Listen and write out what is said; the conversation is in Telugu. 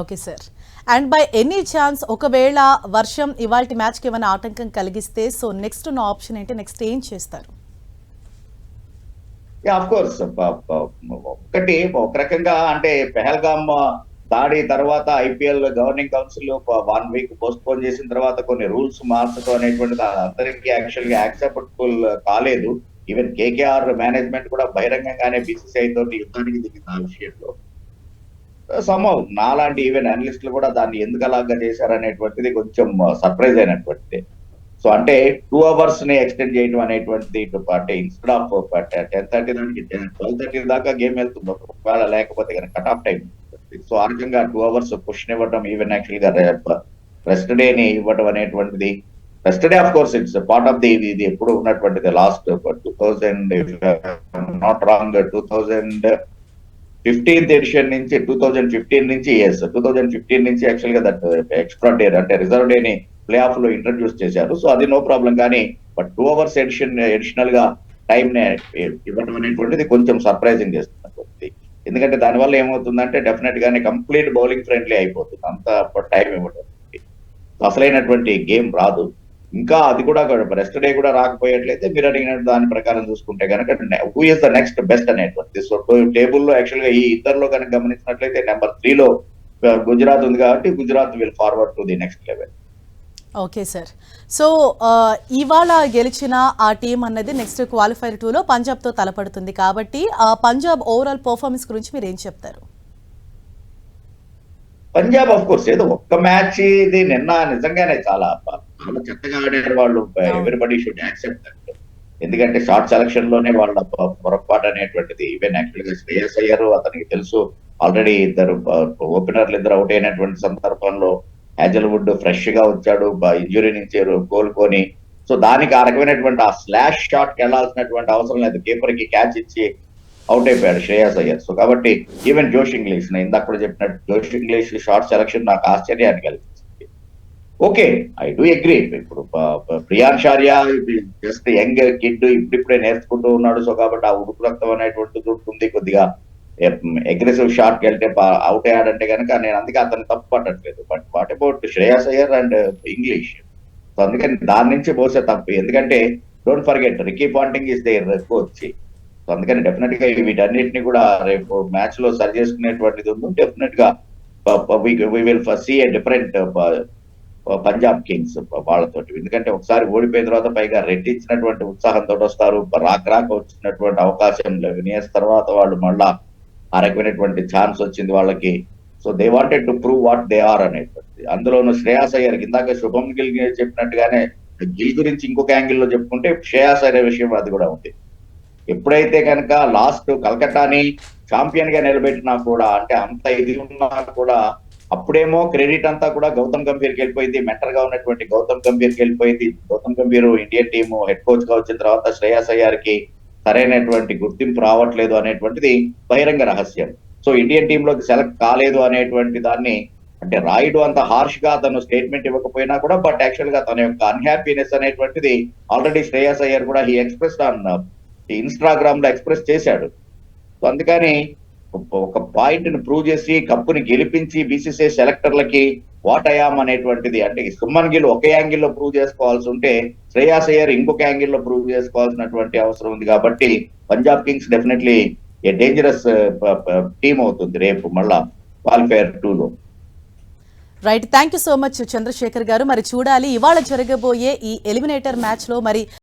Okay sir. And by any chance ఒకవేళ వర్షం ఇవాల్టి మ్యాచ్కి ఏమైనా ఆటంకం కలిగిస్తే సో నెక్స్ట్ ఉన్న ఆప్షన్ ఏంటి, నెక్స్ట్ ఏం చేస్తారు? ఆఫ్ కోర్స్ ఒకటి ఒక రకంగా అంటే పెహల్గామ్ దాడి తర్వాత IPL governing council 1 week post phone చేసిన తర్వాత కొన్ని రూల్స్ మార్చడం అనేటువంటిది అందరికీ యాక్చువల్ గా యాక్సెప్టబుల్ కాలేదు. ఈవెన్ కేకేఆర్ మేనేజ్మెంట్ కూడా బహిరంగంగానే బీసీసీఐ తోటి యుద్ధానికి దిగింది ఆ విషయంలో. సంభవం నాలాంటి ఈవెన్ అనలిస్టులు కూడా దాన్ని ఎందుకు అలాగా చేశారనేటువంటిది కొంచెం సర్ప్రైజ్ అయినటువంటిది. సో అంటే 2 hours ని ఎక్స్టెండ్ చేయడం అనేటువంటిది అంటే ఇన్స్టెడ్ ఆఫ్ 10:30 దానికి 12:30 దాకా గేమ్ వెళ్తుంది ఒకవేళ లేకపోతే కనుక కట్ ఆఫ్ టైం. సో ఆ రకంగా 2 hours పుష్ ఇవ్వడం, ఈవెన్ యాక్చువల్ గా రెస్ట్ డే ని ఇవ్వడం అనేటువంటిది, rest day of course it's part of the ఇది ఎప్పుడు ఉన్నటువంటిది. లాస్ట్ 2000 నాట్ రాంగ్ 2015 ఎడిషన్ నుంచి 2015 నుంచి 2015 నుంచి యాక్చువల్ గా దట్ ఎక్స్ట్రా డే అంటే రిజర్వ్ డే ని ప్లే ఆఫ్ లో ఇంట్రడ్యూస్ చేశారు. సో అది నో ప్రాబ్లం, కానీ బట్ 2 hours అడిషనల్ గా టైం ఇవ్వడం అనేటువంటిది కొంచెం సర్ప్రైజింగ్ చేస్తున్నటువంటిది. ఎందుకంటే దానివల్ల ఏమవుతుందంటే డెఫినెట్ గానే కంప్లీట్ బౌలింగ్ ఫ్రెండ్లీ అయిపోతుంది అంత టైం ఇవ్వడం. అసలైనటువంటి గేమ్ రాదు. ఇంకా అది కూడా రెస్ట్ డే కూడా రాకపోయేట్లయితే మీరు అడిగిన దాని ప్రకారం చూసుకుంటే కనుక who is the next best అనేటువంటి. సో టేబుల్లో యాక్చువల్ గా ఈ ఇద్దరులో కనుక గమనించినట్లయితే నెంబర్ 3 లో గుజరాత్ ఉంది కాబట్టి Gujarat will forward to the next level. Okay sir. So ఇవాళ గెలిచిన ఆ టీం అన్నది నెక్స్ట్ క్వాలిఫైర్ 2లో పంజాబ్తో తలపడుతుంది కాబట్టి పంజాబ్ ఓవరాల్ పర్ఫార్మెన్స్ గురించి మీరు ఏం చెప్తారు? పంజాబ్ ఆఫ్ కోర్స్ ఏదో ఒక్క మ్యాచ్ ఇది నిన్న నిజంగానే చాలా చెత్తగా ఆడారు వాళ్ళు. Everybody should accept that. ఎందుకంటే షార్ట్ సెలక్షన్ లోనే వాళ్ళ పొరపాటు అనేటువంటిది. ఈవెన్ యాక్చువల్ గా శ్రేయస్ అయ్యారు, అతనికి తెలుసు ఆల్రెడీ ఇద్దరు ఓపెనర్లు ఇద్దరు అవుట్ అయినటువంటి సందర్భంలో హ్యాజల్వుడ్ ఫ్రెష్ గా వచ్చాడు ఇంజురీ నుంచి కోలుకొని. సో దానికి ఆ రకమైనటువంటి ఆ స్లాష్ షాట్ కి వెళ్లాల్సినటువంటి అవసరం లేదు, కీపర్ కి క్యాచ్ ఇచ్చి అవుట్ అయిపోయాడు శ్రేయస్ అయ్యర్. సో కాబట్టి ఈవెన్ జోష్ ఇంగ్లీష్ ఇందాక కూడా చెప్పినట్టు జోష్ ఇంగ్లీష్ షార్ట్ సెలక్షన్ నాకు ఆశ్చర్యాన్ని కలిగించింది. Okay, I do agree. ఇప్పుడు ప్రియాన్ షారియా జస్ట్ యంగ్ కిడ్ ఇప్పుడిప్పుడే నేర్చుకుంటూ ఉన్నాడు. సో కాబట్టి ఆ ఉడుకు రక్తం అనేటువంటిది ఉంటుంది. కొద్దిగా అగ్రెసివ్ షాట్ కి వెళ్తే అవుట్ అయ్యాడంటే కనుక నేను అందుకే అతను తప్పు పట్టట్లేదు. But what about Shreyas Iyer and English? So అందుకని దాని నుంచి పోసే తప్పు. ఎందుకంటే don't forget Ricky Ponting is their coach. So అందుకని డెఫినెట్ గా వీటన్నిటిని కూడా రేపు మ్యాచ్ లో సరి చేసుకునేటువంటిది ఉంది. డెఫినెట్ గా we will see a different Punjab Kings వాళ్ళతోటి. ఎందుకంటే ఒకసారి ఓడిపోయిన తర్వాత పైగా రెట్టించినటువంటి ఉత్సాహంతో వస్తారు. రాక వచ్చినటువంటి అవకాశం వినియస్ తర్వాత వాళ్ళు మళ్ళా ఆ రకమైనటువంటి ఛాన్స్ వచ్చింది వాళ్ళకి. So they wanted to prove what they are అనేటువంటిది. అందులోనూ శ్రేయాస్ అయ్యర్ ఇందాక శుభం గిల్ చెప్పినట్టుగానే గిల్ గురించి ఇంకొక యాంగిల్ లో చెప్పుకుంటే శ్రేయాస్ అయ్యర్ విషయం అది కూడా ఉంది. ఎప్పుడైతే కనుక లాస్ట్ కలకట్టాని ఛాంపియన్ గా నిలబెట్టినా కూడా అంటే అంత ఇది ఉన్నా కూడా అప్పుడేమో క్రెడిట్ అంతా కూడా గౌతమ్ గంభీర్కి వెళ్ళిపోయింది. మెంటర్ గా ఉన్నటువంటి గౌతమ్ గంభీర్కి వెళ్ళిపోయింది. Gautam Gambhir Indian team head coach గా వచ్చిన తర్వాత శ్రేయస్ అయ్యర్ కి సరైనటువంటి గుర్తింపు రావట్లేదు అనేటువంటిది బహిరంగ రహస్యం. సో ఇండియన్ టీమ్ లోకి సెలెక్ట్ కాలేదు అనేటువంటి దాన్ని అంటే రాయుడు అంత హార్ష్ గా తను స్టేట్మెంట్ ఇవ్వకపోయినా కూడా బట్ యాక్చువల్ గా తన యొక్క అన్హ్యాపీనెస్ అనేటువంటిది ఆల్రెడీ శ్రేయస్ అయ్యర్ కూడా హీ ఎక్స్ప్రెస్ ఆన్ ఇన్స్టాగ్రామ్ లో ఎక్స్ప్రెస్ చేశాడు. సో అందుకని ఒక పాయింట్ ని ప్రూవ్ చేసి కప్పుని గెలిపించి బీసీసీఐ సెలెక్టర్లకి వాట్ అయామ్ అనేటువంటిది అంటే సుమన్ గిల్ ఒక యాంగిల్ లో ప్రూవ్ చేసుకోవాల్సి ఉంటే శ్రేయాస్ అయ్యర్ ఇంకొక యాంగిల్ లో ప్రూవ్ చేసుకోవాల్సినటువంటి అవసరం ఉంది. కాబట్టి Punjab Kings definitely a dangerous team అవుతుంది రేపు మళ్ళా క్వాలిఫైర్ 2లో. Right, thank you so much Chandrasekhar garu. మరి చూడాలి ఇవాళ జరగబోయే ఈ ఎలిమినేటర్ మ్యాచ్ లో మరి